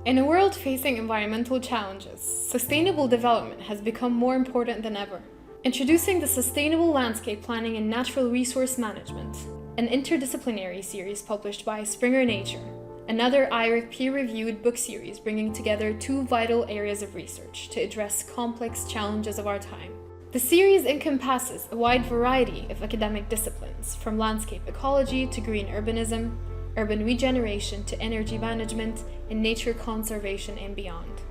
In a world facing environmental challenges, sustainable development has become more important than ever. Introducing the Sustainable Landscape Planning and Natural Resource Management, an interdisciplinary series published by Springer Nature, another IRIC peer-reviewed book series bringing together two vital areas of research to address complex challenges of our time. The series encompasses a wide variety of academic disciplines, from landscape ecology to green urbanism, urban regeneration to energy management, and nature conservation and beyond.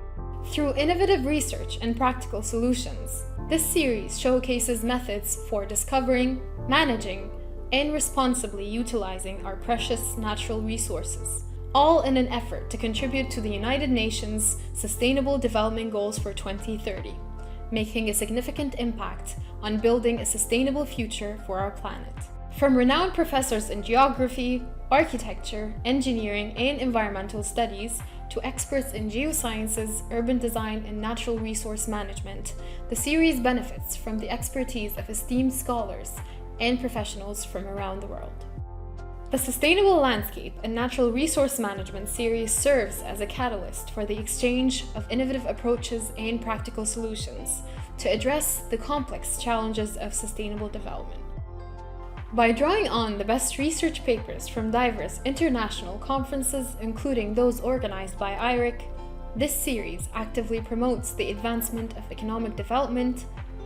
Through innovative research and practical solutions, this series showcases methods for discovering, managing, and responsibly utilizing our precious natural resources, all in an effort to contribute to the United Nations Sustainable Development Goals for 2030, making a significant impact on building a sustainable future for our planet. From renowned professors in geography, architecture, engineering, and environmental studies, to experts in geosciences, urban design, and natural resource management, the series benefits from the expertise of esteemed scholars and professionals from around the world. The Sustainable Landscape and Natural Resource Management series serves as a catalyst for the exchange of innovative approaches and practical solutions to address the complex challenges of sustainable development. By drawing on the best research papers from diverse international conferences, including those organized by IRIC, this series actively promotes the advancement of economic development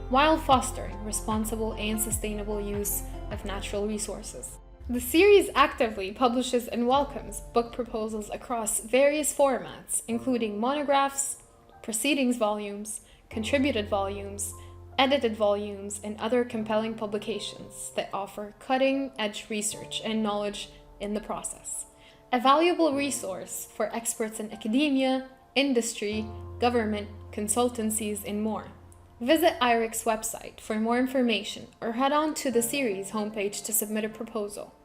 while fostering responsible and sustainable use of natural resources. The series actively publishes and welcomes book proposals across various formats, including monographs, proceedings volumes, contributed volumes, edited volumes, and other compelling publications that offer cutting-edge research and knowledge in the process. A valuable resource for experts in academia, industry, government, consultancies, and more. Visit IRIC's website for more information or head on to the series homepage to submit a proposal.